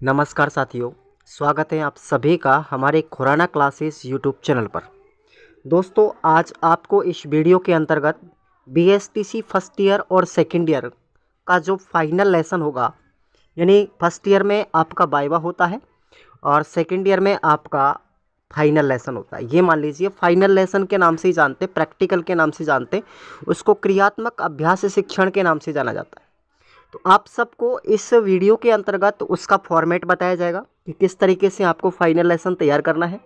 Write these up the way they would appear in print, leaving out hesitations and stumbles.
नमस्कार साथियों, स्वागत है आप सभी का हमारे खुराना क्लासेस यूट्यूब चैनल पर। दोस्तों, आज आपको इस वीडियो के अंतर्गत बीएसटीसी फर्स्ट ईयर और सेकंड ईयर का जो फाइनल लेसन होगा, यानी फर्स्ट ईयर में आपका वाइवा होता है और सेकंड ईयर में आपका फाइनल लेसन होता है। ये मान लीजिए फाइनल लेसन के नाम से ही जानते, प्रैक्टिकल के नाम से जानते, उसको क्रियात्मक अभ्यास शिक्षण के नाम से जाना जाता है। तो आप सबको इस वीडियो के अंतर्गत उसका फॉर्मेट बताया जाएगा कि किस तरीके से आपको फाइनल लेसन तैयार करना है,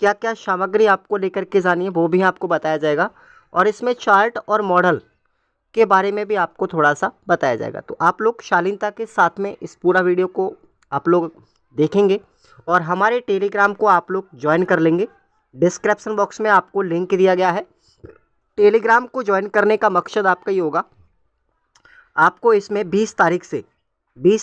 क्या क्या सामग्री आपको लेकर के जानी है वो भी आपको बताया जाएगा, और इसमें चार्ट और मॉडल के बारे में भी आपको थोड़ा सा बताया जाएगा। तो आप लोग शालीनता के साथ में इस पूरा वीडियो को आप लोग देखेंगे और हमारे टेलीग्राम को आप लोग ज्वाइन कर लेंगे। डिस्क्रिप्शन बॉक्स में आपको लिंक दिया गया है। टेलीग्राम को ज्वाइन करने का मकसद आपका ये होगा, आपको इसमें 20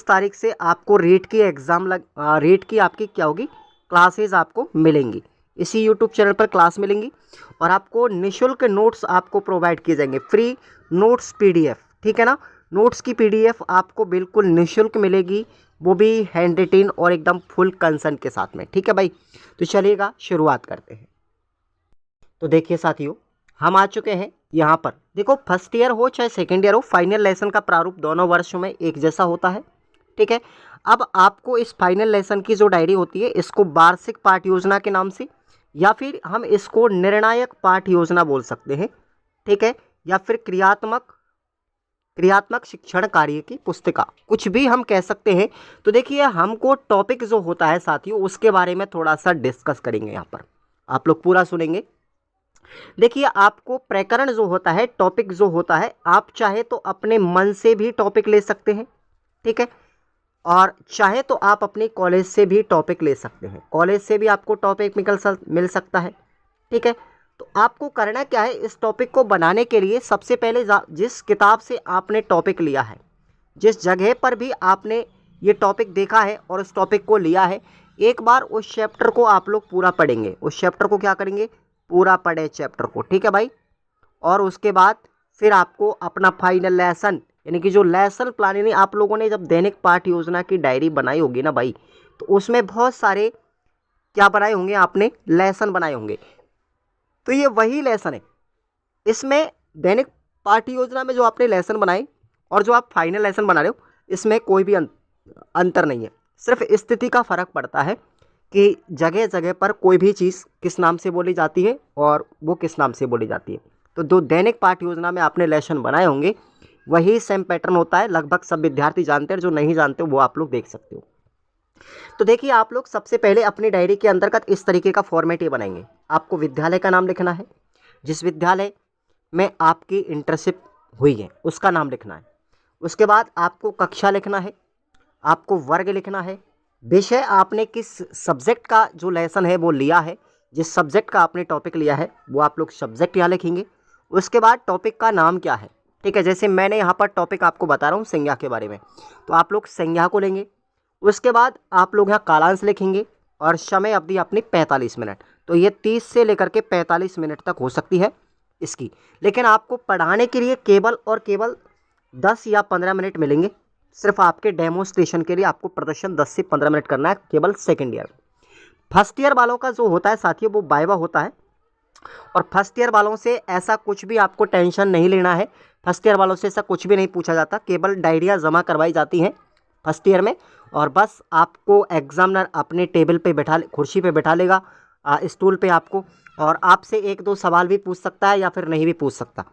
तारीख से आपको रेट की रेट की आपकी क्या होगी, क्लासेस आपको मिलेंगी। इसी यूट्यूब चैनल पर क्लास मिलेंगी और आपको निःशुल्क नोट्स आपको प्रोवाइड किए जाएंगे, फ्री नोट्स पीडीएफ। ठीक है ना, नोट्स की पीडीएफ आपको बिल्कुल निःशुल्क मिलेगी, वो भी हैंड रिटेन और एकदम फुल कंसेंट के साथ में। ठीक है भाई, तो चलिएगा शुरुआत करते हैं। तो देखिए साथियों, हम आ चुके हैं यहाँ पर। देखो, फर्स्ट ईयर हो चाहे सेकेंड ईयर हो, फाइनल लेसन का प्रारूप दोनों वर्षों में एक जैसा होता है। ठीक है, अब आपको इस फाइनल लेसन की जो डायरी होती है, इसको वार्षिक पाठ योजना के नाम से, या फिर हम इसको निर्णायक पाठ योजना बोल सकते हैं। ठीक है, या फिर क्रियात्मक शिक्षण कार्य की पुस्तिका, कुछ भी हम कह सकते हैं। तो देखिए, हमको टॉपिक जो होता है साथियों, उसके बारे में थोड़ा सा डिस्कस करेंगे यहाँ पर, आप लोग पूरा सुनेंगे। देखिए, आपको प्रकरण जो होता है, टॉपिक जो होता है, आप चाहे तो अपने मन से भी टॉपिक ले सकते हैं। ठीक है, और चाहे तो आप अपने कॉलेज से भी टॉपिक ले सकते हैं, कॉलेज से भी आपको टॉपिक मिल सकता है। ठीक है, तो आपको करना क्या है, इस टॉपिक को बनाने के लिए सबसे पहले जिस किताब से आपने टॉपिक लिया है, जिस जगह पर भी आपने ये टॉपिक देखा है और उस टॉपिक को लिया है, एक बार उस चैप्टर को आप लोग पूरा पढ़ेंगे। उस चैप्टर को क्या करेंगे, पूरा पढ़े चैप्टर को। ठीक है भाई, और उसके बाद फिर आपको अपना फाइनल लेसन, यानी कि जो लेसन प्लान, यानी आप लोगों ने जब दैनिक पाठ योजना की डायरी बनाई होगी ना भाई, तो उसमें बहुत सारे क्या बनाए होंगे, आपने लेसन बनाए होंगे। तो ये वही लेसन है, इसमें दैनिक पाठ योजना में जो आपने लेसन बनाए और जो आप फाइनल लेसन बना रहे हो, इसमें कोई भी अंतर नहीं है। सिर्फ स्थिति का फर्क पड़ता है कि जगह जगह पर कोई भी चीज़ किस नाम से बोली जाती है और वो किस नाम से बोली जाती है। तो जो दैनिक पाठ योजना में आपने लेसन बनाए होंगे, वही सेम पैटर्न होता है। लगभग सब विद्यार्थी जानते हैं, जो नहीं जानते वो आप लोग देख सकते हो। तो देखिए, आप लोग सबसे पहले अपनी डायरी के अंतर्गत इस तरीके का फॉर्मेट ये बनाएंगे। आपको विद्यालय का नाम लिखना है, जिस विद्यालय में आपकी इंटर्नशिप हुई है उसका नाम लिखना है। उसके बाद आपको कक्षा लिखना है, आपको वर्ग लिखना है, विषय आपने किस सब्जेक्ट का जो लेसन है वो लिया है, जिस सब्जेक्ट का आपने टॉपिक लिया है वो आप लोग सब्जेक्ट यहाँ लिखेंगे। उसके बाद टॉपिक का नाम क्या है। ठीक है, जैसे मैंने यहाँ पर टॉपिक आपको बता रहा हूँ संज्ञा के बारे में, तो आप लोग संज्ञा को लेंगे। उसके बाद आप लोग यहाँ कालांश लिखेंगे और समय अवधि अपनी 45 मिनट। तो ये 30 से लेकर के 45 मिनट तक हो सकती है इसकी, लेकिन आपको पढ़ाने के लिए केवल और केवल 10 या 15 मिनट मिलेंगे। सिर्फ आपके डेमोस्ट्रेशन के लिए आपको प्रदर्शन 10 से 15 मिनट करना है, केवल सेकंड ईयर। फर्स्ट ईयर वालों का जो होता है साथियों, वो वाइवा होता है, और फर्स्ट ईयर वालों से ऐसा कुछ भी आपको टेंशन नहीं लेना है। फर्स्ट ईयर वालों से ऐसा कुछ भी नहीं पूछा जाता, केवल डायरियाँ जमा करवाई जाती हैं फर्स्ट ईयर में, और बस आपको एग्जामिनर अपने टेबल पे बैठा, कुर्सी पे बैठा लेगा, स्टूल पे आपको, और आपसे एक दो सवाल भी पूछ सकता है या फिर नहीं भी पूछ सकता।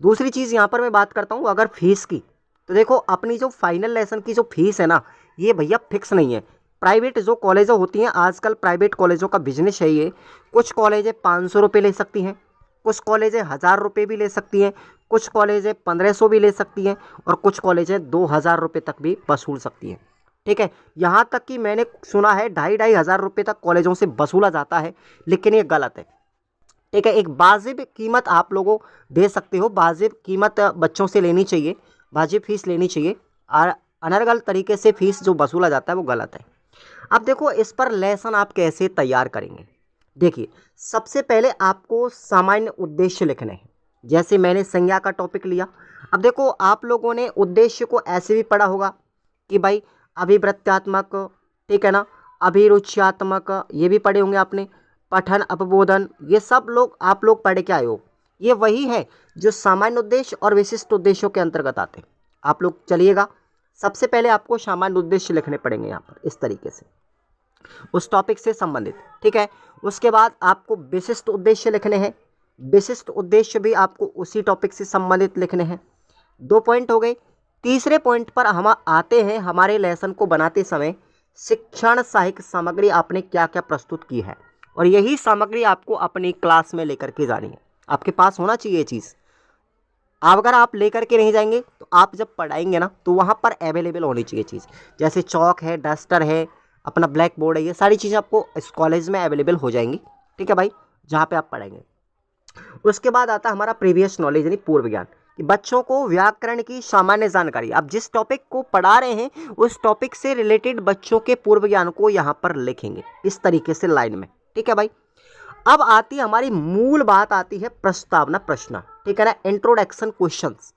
दूसरी चीज़ यहाँ पर मैं बात करता हूँ अगर फीस की, तो देखो, अपनी जो फाइनल लेसन की जो फीस है ना, ये भैया फिक्स नहीं है। प्राइवेट जो कॉलेजें होती हैं, आजकल प्राइवेट कॉलेजों का बिजनेस है ये। कुछ कॉलेजें 500 रुपये ले सकती हैं, कुछ कॉलेजें 1000 रुपये भी ले सकती हैं, कुछ कॉलेजें 1500 भी ले सकती हैं, और कुछ कॉलेजें 2000 रुपये तक भी वसूल सकती हैं। ठीक है, यहाँ तक कि मैंने सुना है 2,500 रुपये तक कॉलेजों से वसूला जाता है, लेकिन ये गलत है। ठीक है, एक वाजिब कीमत आप लोगों दे सकते हो, वाजिब कीमत बच्चों से लेनी चाहिए, वाजिब फीस लेनी चाहिए, और अनर्गल तरीके से फीस जो वसूला जाता है वो गलत है। अब देखो, इस पर लेसन आप कैसे तैयार करेंगे। देखिए, सबसे पहले आपको सामान्य उद्देश्य लिखने हैं। जैसे मैंने संज्ञा का टॉपिक लिया, अब देखो, आप लोगों ने उद्देश्य को ऐसे भी पढ़ा होगा कि भाई अभिवृत्त्यात्मक ठीक है ना। अभिरुच्यात्मक ये भी पढ़े होंगे आपने, पठन अपबोधन, ये सब लोग आप लोग पढ़ के आए हो। ये वही है जो सामान्य उद्देश्य और विशिष्ट उद्देश्यों के अंतर्गत आते हैं। आप लोग चलिएगा, सबसे पहले आपको सामान्य उद्देश्य लिखने पड़ेंगे यहाँ पर इस तरीके से, उस टॉपिक से संबंधित, ठीक है। उसके बाद आपको विशिष्ट उद्देश्य लिखने हैं, विशिष्ट उद्देश्य भी आपको उसी टॉपिक से संबंधित लिखने हैं। 2 पॉइंट हो गए। तीसरे पॉइंट पर हम आते हैं, हमारे लेसन को बनाते समय शिक्षण सहायक सामग्री आपने क्या क्या प्रस्तुत की है, और यही सामग्री आपको अपनी क्लास में लेकर के जानी है। आपके पास होना चाहिए ये चीज़। अब अगर आप लेकर के नहीं जाएंगे तो आप जब पढ़ाएंगे ना तो वहाँ पर अवेलेबल होनी चाहिए चीज़, जैसे चौक है, डस्टर है, अपना ब्लैक बोर्ड है, ये सारी चीज़ें आपको इस कॉलेज में अवेलेबल हो जाएंगी, ठीक है भाई, जहाँ पे आप पढ़ेंगे। उसके बाद आता है हमारा प्रीवियस नॉलेज यानी पूर्व ज्ञान, कि बच्चों को व्याकरण की सामान्य जानकारी, आप जिस टॉपिक को पढ़ा रहे हैं उस टॉपिक से रिलेटेड बच्चों के पूर्व ज्ञान को यहाँ पर लिखेंगे इस तरीके से लाइन में, ठीक है भाई। अब आती है हमारी मूल बात, आती है प्रस्तावना प्रश्न, ठीक है ना, इंट्रोडक्शन क्वेश्चंस।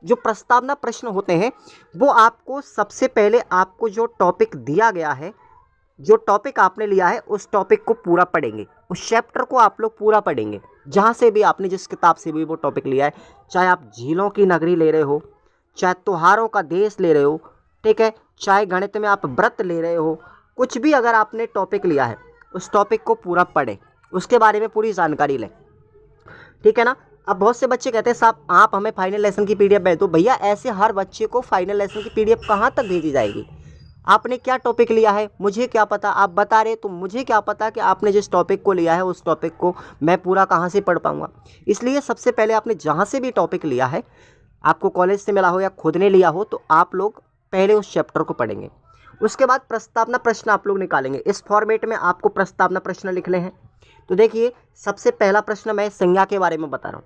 जो प्रस्तावना प्रश्न होते हैं वो आपको सबसे पहले, आपको जो टॉपिक दिया गया है, जो टॉपिक आपने लिया है उस टॉपिक को पूरा पढ़ेंगे, उस चैप्टर को आप लोग पूरा पढ़ेंगे, जहाँ से भी आपने जिस किताब से भी वो टॉपिक लिया है, चाहे आप झीलों की नगरी ले रहे हो, चाहे त्योहारों का देश ले रहे हो, ठीक है, चाहे गणित में आप व्रत ले रहे हो, कुछ भी अगर आपने टॉपिक लिया है उस टॉपिक को पूरा पढ़ें, उसके बारे में पूरी जानकारी लें, ठीक है ना। अब बहुत से बच्चे कहते हैं साहब आप हमें फाइनल लेसन की पीडीएफ भेज दो। भैया ऐसे हर बच्चे को फाइनल लेसन की पीडीएफ कहाँ तक भेजी जाएगी? आपने क्या टॉपिक लिया है मुझे क्या पता, आप बता रहे तो मुझे क्या पता कि आपने जिस टॉपिक को लिया है उस टॉपिक को मैं पूरा कहाँ से पढ़ पाऊँगा। इसलिए सबसे पहले आपने जहाँ से भी टॉपिक लिया है, आपको कॉलेज से मिला हो या खुद ने लिया हो, तो आप लोग पहले उस चैप्टर को पढ़ेंगे। उसके बाद प्रस्तावना प्रश्न आप लोग निकालेंगे। इस फॉर्मेट में आपको प्रस्तावना प्रश्न लिखने हैं। तो देखिए, सबसे पहला प्रश्न मैं संज्ञा के बारे में बता रहा हूँ।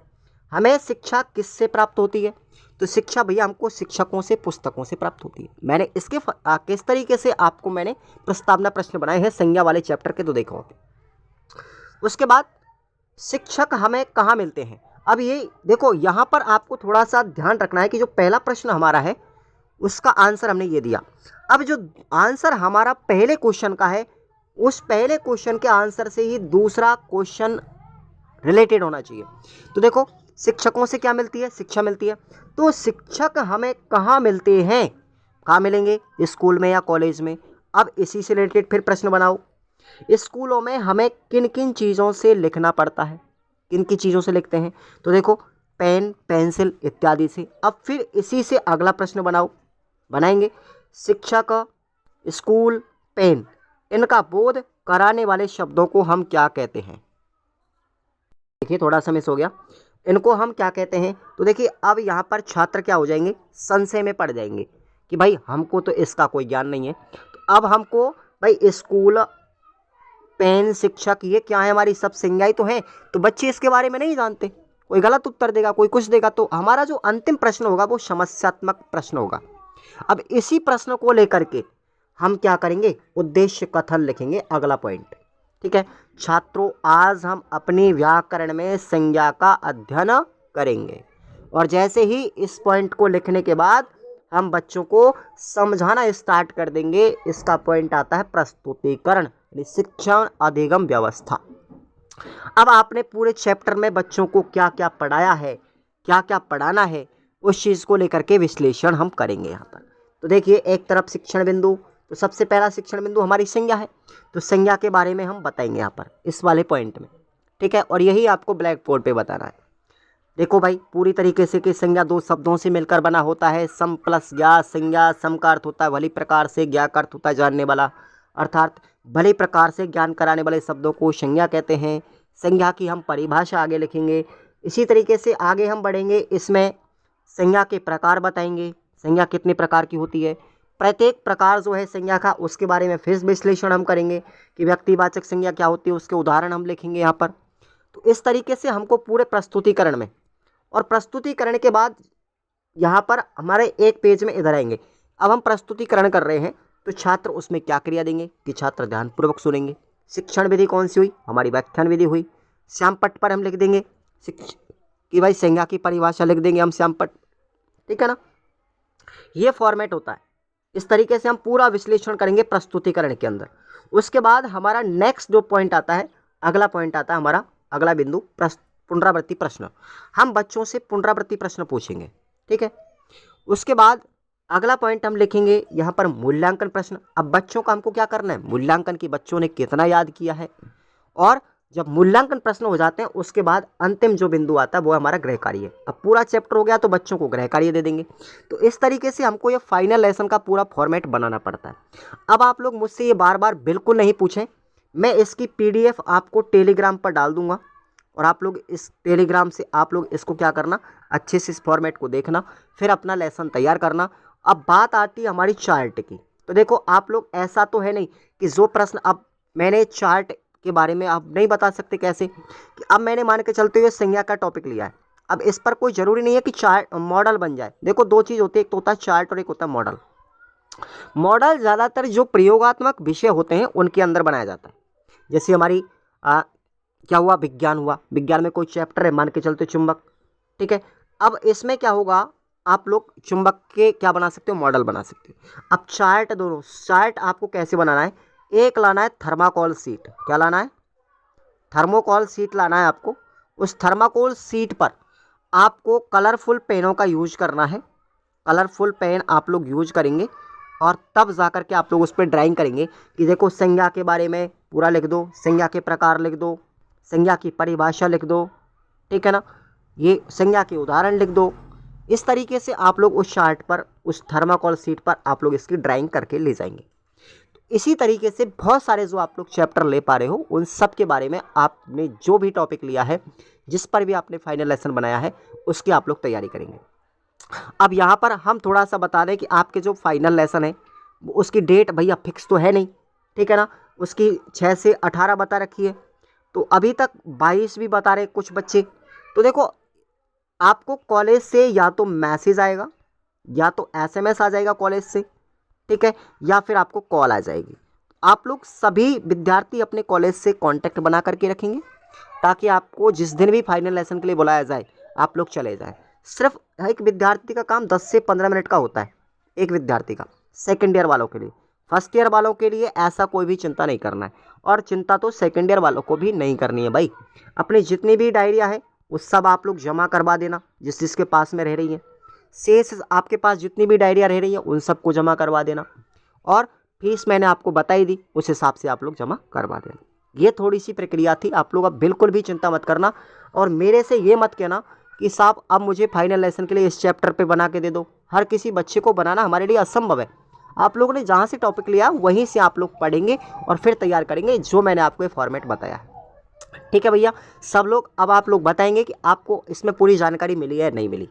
हमें शिक्षा किससे प्राप्त होती है? तो शिक्षा भैया हमको शिक्षकों से, पुस्तकों से प्राप्त होती है। मैंने इसके किस तरीके से आपको मैंने प्रस्तावना प्रश्न बनाए हैं संज्ञा वाले चैप्टर के, तो देखो। उसके बाद शिक्षक हमें कहाँ मिलते हैं? अब ये देखो, यहाँ पर आपको थोड़ा सा ध्यान रखना है कि जो पहला प्रश्न हमारा है उसका आंसर हमने ये दिया। अब जो आंसर हमारा पहले क्वेश्चन का है, उस पहले क्वेश्चन के आंसर से ही दूसरा क्वेश्चन रिलेटेड होना चाहिए। तो देखो, शिक्षकों से क्या मिलती है? शिक्षा मिलती है। तो शिक्षक हमें कहाँ मिलते हैं? कहाँ मिलेंगे? स्कूल में या कॉलेज में। अब इसी से रिलेटेड फिर प्रश्न बनाओ। स्कूलों में हमें किन किन चीज़ों से लिखना पड़ता है? किन किन चीज़ों से लिखते हैं? तो देखो, पेन, पेंसिल इत्यादि से। अब फिर इसी से अगला प्रश्न बनाएंगे। शिक्षक, स्कूल, पेन, इनका बोध कराने वाले शब्दों को हम क्या कहते हैं? देखिए, थोड़ा सा मिस हो गया। इनको हम क्या कहते हैं? तो देखिए, अब यहाँ पर छात्र क्या हो जाएंगे? संशय में पड़ जाएंगे कि भाई हमको तो इसका कोई ज्ञान नहीं है। तो अब हमको भाई स्कूल, पेन, शिक्षक, ये क्या है? हमारी सब संज्ञाएं तो हैं। तो बच्चे इसके बारे में नहीं जानते, कोई गलत उत्तर देगा, कोई कुछ देगा। तो हमारा जो अंतिम प्रश्न होगा वो समस्यात्मक प्रश्न होगा। अब इसी प्रश्न को लेकर के हम क्या करेंगे? उद्देश्य कथन लिखेंगे, अगला पॉइंट, ठीक है। छात्रों, आज हम अपनी व्याकरण में संज्ञा का अध्ययन करेंगे। और जैसे ही इस पॉइंट को लिखने के बाद हम बच्चों को समझाना स्टार्ट कर देंगे। इसका पॉइंट आता है प्रस्तुतिकरण, शिक्षण अधिगम व्यवस्था। अब आपने पूरे चैप्टर में बच्चों को क्या क्या पढ़ाया है, क्या क्या पढ़ाना है, उस चीज़ को लेकर के विश्लेषण हम करेंगे यहाँ पर। तो देखिए, एक तरफ शिक्षण बिंदु, तो सबसे पहला शिक्षण बिंदु हमारी संज्ञा है। तो संज्ञा के बारे में हम बताएंगे यहाँ पर इस वाले पॉइंट में, ठीक है। और यही आपको ब्लैक बोर्ड पे बताना है। देखो भाई, पूरी तरीके से कि संज्ञा दो शब्दों से मिलकर बना होता है। सम प्लस ज्ञा। संज्ञा सम का अर्थ होता है भली प्रकार से, ज्ञा का अर्थ होता है जानने वाला, अर्थात भली प्रकार से ज्ञान कराने वाले शब्दों को संज्ञा कहते हैं। संज्ञा की हम परिभाषा आगे लिखेंगे। इसी तरीके से आगे हम बढ़ेंगे, इसमें संज्ञा के प्रकार बताएंगे, संज्ञा कितने प्रकार की होती है, प्रत्येक प्रकार जो है संज्ञा का उसके बारे में फिर विश्लेषण हम करेंगे कि व्यक्तिवाचक संज्ञा क्या होती है, उसके उदाहरण हम लिखेंगे यहाँ पर। तो इस तरीके से हमको पूरे प्रस्तुतिकरण में, और प्रस्तुतिकरण के बाद यहाँ पर हमारे एक पेज में इधर आएंगे। अब हम प्रस्तुतिकरण कर रहे हैं तो छात्र उसमें क्या क्रिया देंगे कि छात्र ध्यानपूर्वक सुनेंगे। शिक्षण विधि कौन सी हुई? हमारी व्याख्यान विधि हुई। श्याम पट्ट पर हम लिख देंगे कि भाई संज्ञा की परिभाषा लिख देंगे हम श्याम पट्ट, ठीक है ना। ये फॉर्मेट होता है, इस तरीके से हम पूरा विश्लेषण करेंगे प्रस्तुतिकरण के अंदर। उसके बाद हमारा नेक्स्ट जो पॉइंट आता है, अगला पॉइंट आता है हमारा, अगला बिंदु पुनरावृत्ति प्रश्न। हम बच्चों से पुनरावृत्ति प्रश्न पूछेंगे, ठीक है। उसके बाद अगला पॉइंट हम लिखेंगे यहाँ पर मूल्यांकन प्रश्न। अब बच्चों का हमको क्या करना है, मूल्यांकन की बच्चों ने कितना याद किया है। और जब मूल्यांकन प्रश्न हो जाते हैं उसके बाद अंतिम जो बिंदु आता है वो हमारा गृह कार्य। अब पूरा चैप्टर हो गया तो बच्चों को गृह कार्य दे देंगे। तो इस तरीके से हमको ये फाइनल लेसन का पूरा फॉर्मेट बनाना पड़ता है। अब आप लोग मुझसे ये बार बार बिल्कुल नहीं पूछें, मैं इसकी PDF आपको टेलीग्राम पर डाल दूंगा और आप लोग इस टेलीग्राम से आप लोग इसको क्या करना, अच्छे से इस फॉर्मेट को देखना, फिर अपना लेसन तैयार करना। अब बात आती है हमारी चार्ट की। तो देखो आप लोग, ऐसा तो है नहीं कि जो प्रश्न, अब मैंने चार्ट के बारे में आप नहीं बता सकते कैसे, कि अब मैंने मान के चलते हुए संज्ञा का टॉपिक लिया है। अब इस पर कोई ज़रूरी नहीं है कि चार्ट मॉडल बन जाए। देखो दो चीज़ होती है, एक तो होता है चार्ट और एक होता है मॉडल। मॉडल ज़्यादातर जो प्रयोगात्मक विषय होते हैं उनके अंदर बनाया जाता है। जैसे हमारी क्या हुआ, विज्ञान हुआ, विज्ञान में कोई चैप्टर है मान के चलते चुंबक, ठीक है। अब इसमें क्या होगा, आप लोग चुंबक के क्या बना सकते हो, मॉडल बना सकते हो। अब चार्ट, दोनों चार्ट आपको कैसे बनाना है, एक लाना है थर्माकोल सीट। क्या लाना है, थर्मोकोल सीट लाना है आपको। उस थर्माकोल सीट पर आपको कलरफुल पेनों का यूज करना है। कलरफुल पेन आप लोग यूज करेंगे और तब जा कर के आप लोग उस पर ड्राइंग करेंगे कि देखो संज्ञा के बारे में पूरा लिख दो, संज्ञा के प्रकार लिख दो, संज्ञा की परिभाषा लिख दो, ठीक है ना, ये संज्ञा के उदाहरण लिख दो। इस तरीके से आप लोग उस चार्ट पर, उस थर्माकोल सीट पर आप लोग इसकी ड्राइंग करके ले जाएंगे। तो इसी तरीके से बहुत सारे जो आप लोग चैप्टर ले पा रहे हो उन सब के बारे में आपने जो भी टॉपिक लिया है, जिस पर भी आपने फाइनल लेसन बनाया है, उसकी आप लोग तैयारी करेंगे। अब यहाँ पर हम थोड़ा सा बता दें कि आपके जो फाइनल लेसन है उसकी डेट भैया फिक्स तो है नहीं, ठीक है ना, उसकी 6 से 18 बता रखी है। तो अभी तक 22 भी बता रहे कुछ बच्चे। तो देखो आपको कॉलेज से या तो मैसेज आएगा या तो SMS आ जाएगा कॉलेज से, ठीक है, या फिर आपको कॉल आ जाएगी। आप लोग सभी विद्यार्थी अपने कॉलेज से कांटेक्ट बना करके रखेंगे ताकि आपको जिस दिन भी फाइनल लेसन के लिए बुलाया जाए आप लोग चले जाएं। सिर्फ एक विद्यार्थी का काम 10 से 15 मिनट का होता है, एक विद्यार्थी का। सेकेंड ईयर वालों के लिए, फर्स्ट ईयर वालों के लिए ऐसा कोई भी चिंता नहीं करना है। और चिंता तो सेकेंड ईयर वालों को भी नहीं करनी है भाई। अपनी जितनी भी डायरिया है वो सब आप लोग जमा करवा देना जिस जिसके पास में रह रही हैं। शेष आपके पास जितनी भी डायरिया रह रही हैं उन सबको जमा करवा देना। और फीस मैंने आपको बताई दी, उस हिसाब से आप लोग जमा करवा देना। ये थोड़ी सी प्रक्रिया थी, आप लोग अब बिल्कुल भी चिंता मत करना। और मेरे से ये मत कहना कि साहब अब मुझे फाइनल लेसन के लिए इस चैप्टर पे बना के दे दो। हर किसी बच्चे को बनाना हमारे लिए असंभव है। आप लोगों ने जहाँ से टॉपिक लिया वहीं से आप लोग पढ़ेंगे और फिर तैयार करेंगे जो मैंने आपको ये फॉर्मेट बताया है, ठीक है भैया। सब लोग अब आप लोग बताएंगे कि आपको इसमें पूरी जानकारी मिली है या नहीं मिली।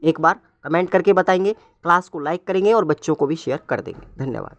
एक बार कमेंट करके बताएंगे, क्लास को लाइक करेंगे और बच्चों को भी शेयर कर देंगे। धन्यवाद।